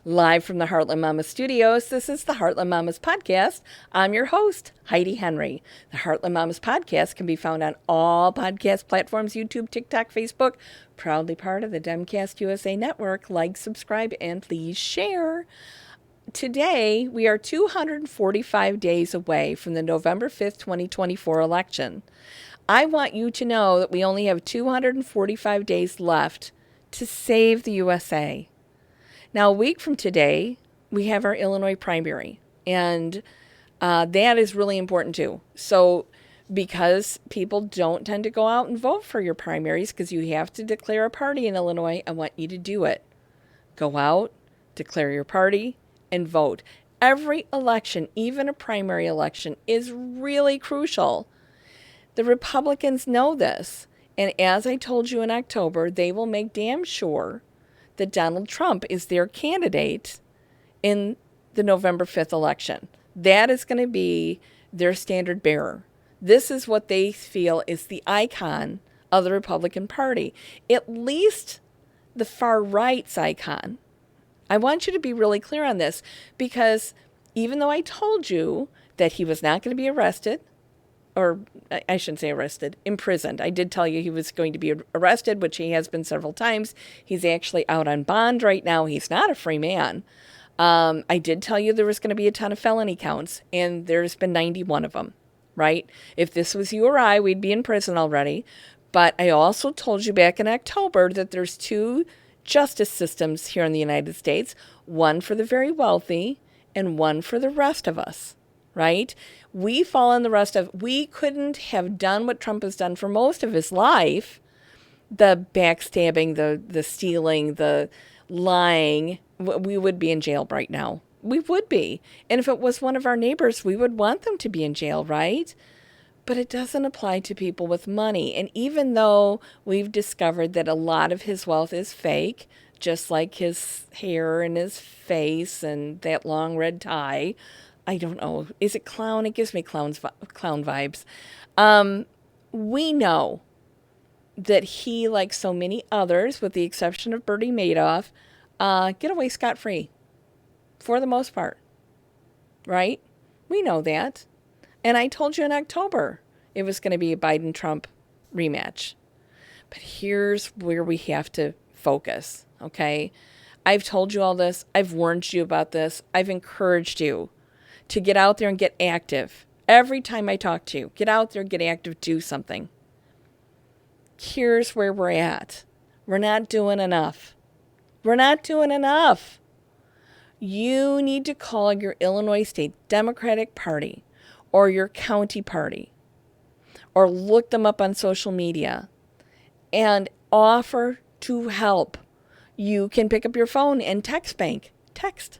Live from the Heartland Mamas studios, this is the Heartland Mamas podcast. I'm your host, Heidi Henry. The Heartland Mamas podcast can be found on all podcast platforms, YouTube, TikTok, Facebook. Proudly part of the Demcast USA network. Like, subscribe, and please share. Today, we are 245 days away from the November 5th, 2024 election. I want you to know that we only have 245 days left to save the USA. Now, a week from today, we have our Illinois primary, and that is really important too. So because people don't tend to go out and vote for your primaries because you have to declare a party in Illinois, I want you to do it. Go out, declare your party, and vote. Every election, even a primary election, is really crucial. The Republicans know this, and as I told you in October, they will make damn sure that Donald Trump is their candidate in the November 5th election. That is going to be their standard bearer. This is what they feel is the icon of the Republican Party, at least the far right's icon. I want you to be really clear on this because even though I told you that he was not going to be arrested, or I shouldn't say arrested, imprisoned. I did tell you he was going to be arrested, which he has been several times. He's actually out on bond right now. He's not a free man. I did tell you there was going to be a ton of felony counts, and there's been 91 of them, right? If this was you or I, we'd be in prison already. But I also told you back in October that there's two justice systems here in the United States, one for the very wealthy and one for the rest of us. Right? We fall in the rest of, we couldn't have done what Trump has done for most of his life, the backstabbing, the stealing, the lying. We would be in jail right now. We would be. And if it was one of our neighbors, we would want them to be in jail, right? But it doesn't apply to people with money. And even though we've discovered that a lot of his wealth is fake, just like his hair and his face and that long red tie, I don't know. Is it clown? It gives me clown vibes. We know that he, like so many others, with the exception of Bernie Madoff, get away scot-free for the most part. Right? We know that. And I told you in October it was going to be a Biden-Trump rematch. But here's where we have to focus, okay? I've told you all this. I've warned you about this. I've encouraged you to get out there and get active. Every time I talk to you, get out there, get active, do something. Here's where we're at. We're not doing enough. We're not doing enough. You need to call your Illinois State Democratic Party or your county party or look them up on social media and offer to help. You can pick up your phone and text bank. Text.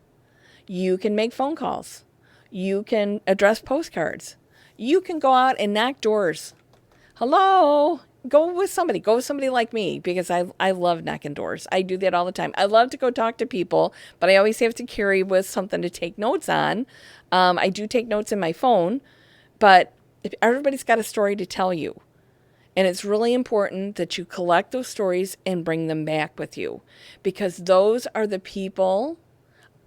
You can make phone calls. You can address postcards. You can go out and knock doors. Hello? Go with somebody like me because I love knocking doors. I do that all the time. I love to go talk to people, but I always have to carry with something to take notes on. I do take notes in my phone, but if everybody's got a story to tell you. And it's really important that you collect those stories and bring them back with you because those are the people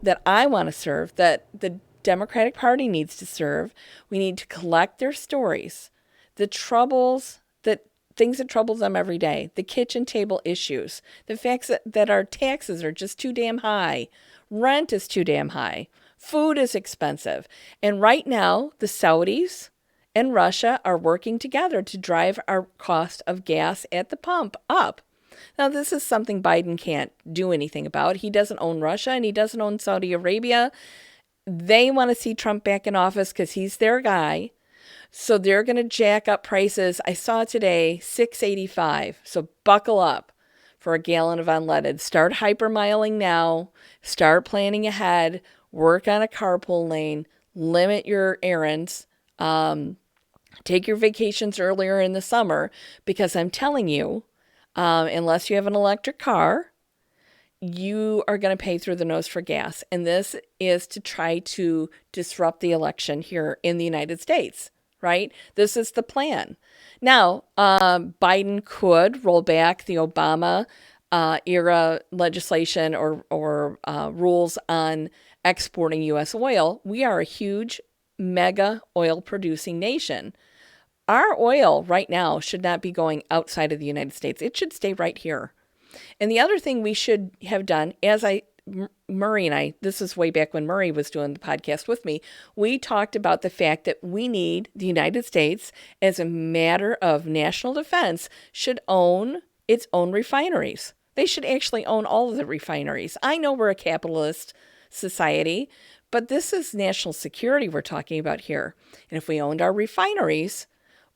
that I want to serve, that the Democratic Party needs to serve. We need to collect their stories, the troubles, things that trouble them every day, the kitchen table issues, the facts that our taxes are just too damn high, rent is too damn high, food is expensive. And right now, the Saudis and Russia are working together to drive our cost of gas at the pump up. Now, this is something Biden can't do anything about. He doesn't own Russia and he doesn't own Saudi Arabia. They want to see Trump back in office because he's their guy. So they're going to jack up prices. I saw today, $6.85. So buckle up for a gallon of unleaded. Start hypermiling now. Start planning ahead. Work on a carpool lane. Limit your errands. Take your vacations earlier in the summer because I'm telling you, unless you have an electric car, you are going to pay through the nose for gas. And this is to try to disrupt the election here in the United States, right? This is the plan. Now, Biden could roll back the Obama era legislation or rules on exporting U.S. oil. We are a huge mega oil producing nation. Our oil right now should not be going outside of the United States. It should stay right here. And the other thing we should have done, Murray and I, this is way back when Murray was doing the podcast with me, we talked about the fact that we need the United States, as a matter of national defense, should own its own refineries. They should actually own all of the refineries. I know we're a capitalist society, but this is national security we're talking about here. And if we owned our refineries,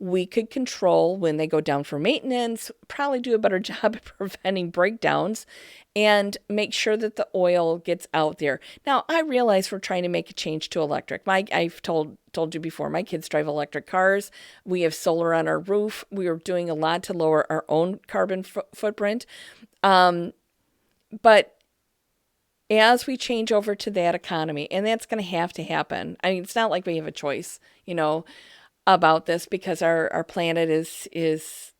we could control when they go down for maintenance, probably do a better job at preventing breakdowns, and make sure that the oil gets out there. Now, I realize we're trying to make a change to electric. I've told you before, my kids drive electric cars. We have solar on our roof. We are doing a lot to lower our own carbon footprint. But as we change over to that economy, and that's going to have to happen. I mean, it's not like we have a choice, about this, because our planet is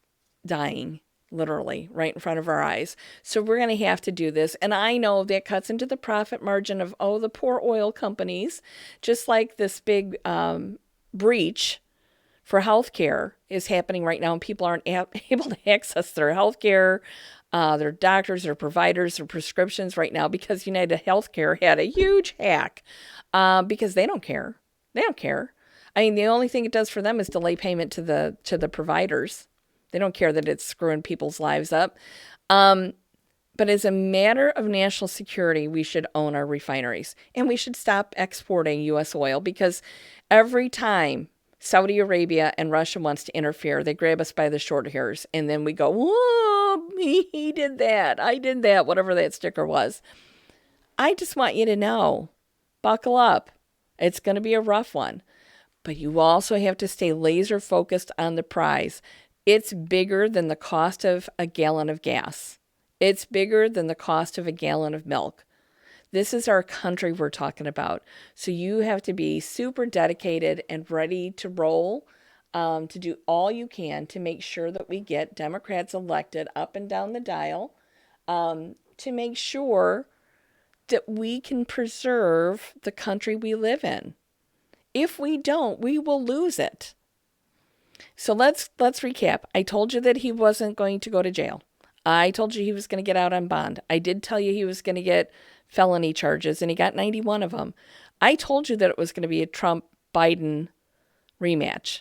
dying literally right in front of our eyes. So we're going to have to do this. And I know that cuts into the profit margin of, the poor oil companies, just like this big breach for healthcare is happening right now, and people aren't able to access their healthcare, their doctors, their providers, their prescriptions right now, because United Healthcare had a huge hack, because they don't care. They don't care. I mean, the only thing it does for them is delay payment to the providers. They don't care that it's screwing people's lives up. But as a matter of national security, we should own our refineries, and we should stop exporting U.S. oil, because every time Saudi Arabia and Russia wants to interfere, they grab us by the short hairs, and then we go, whoa, he did that, I did that, whatever that sticker was. I just want you to know, buckle up. It's going to be a rough one. But you also have to stay laser focused on the prize. It's bigger than the cost of a gallon of gas. It's bigger than the cost of a gallon of milk. This is our country we're talking about. So you have to be super dedicated and ready to roll, to do all you can to make sure that we get Democrats elected up and down the dial, to make sure that we can preserve the country we live in. If we don't, we will lose it. So let's recap. I told you that he wasn't going to go to jail. I told you he was going to get out on bond. I did tell you he was going to get felony charges, and he got 91 of them. I told you that it was going to be a Trump-Biden rematch.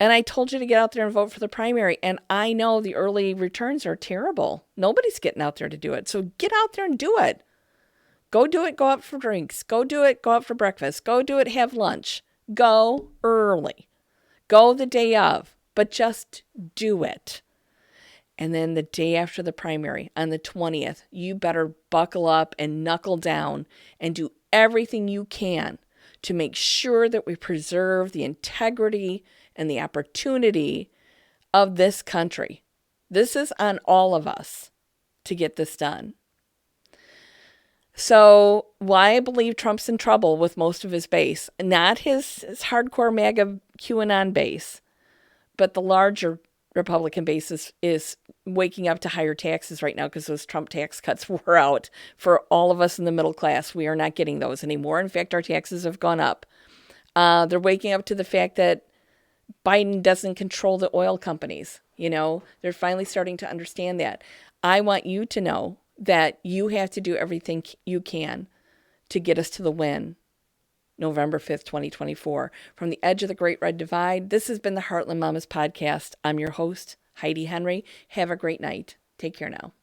And I told you to get out there and vote for the primary. And I know the early returns are terrible. Nobody's getting out there to do it. So get out there and do it. Go do it, go out for drinks. Go do it, go out for breakfast. Go do it, have lunch. Go early. Go the day of, but just do it. And then the day after the primary, on the 20th, you better buckle up and knuckle down and do everything you can to make sure that we preserve the integrity and the opportunity of this country. This is on all of us to get this done. So why I believe Trump's in trouble with most of his base, not his hardcore MAGA QAnon base, but the larger Republican base is waking up to higher taxes right now, because those Trump tax cuts were out for all of us in the middle class. We are not getting those anymore. In fact, our taxes have gone up. They're waking up to the fact that Biden doesn't control the oil companies. They're finally starting to understand that. I want you to know that you have to do everything you can to get us to the win, November 5th, 2024. From the edge of the Great Red Divide, this has been the Heartland Mamas Podcast. I'm your host, Heidi Henry. Have a great night. Take care now.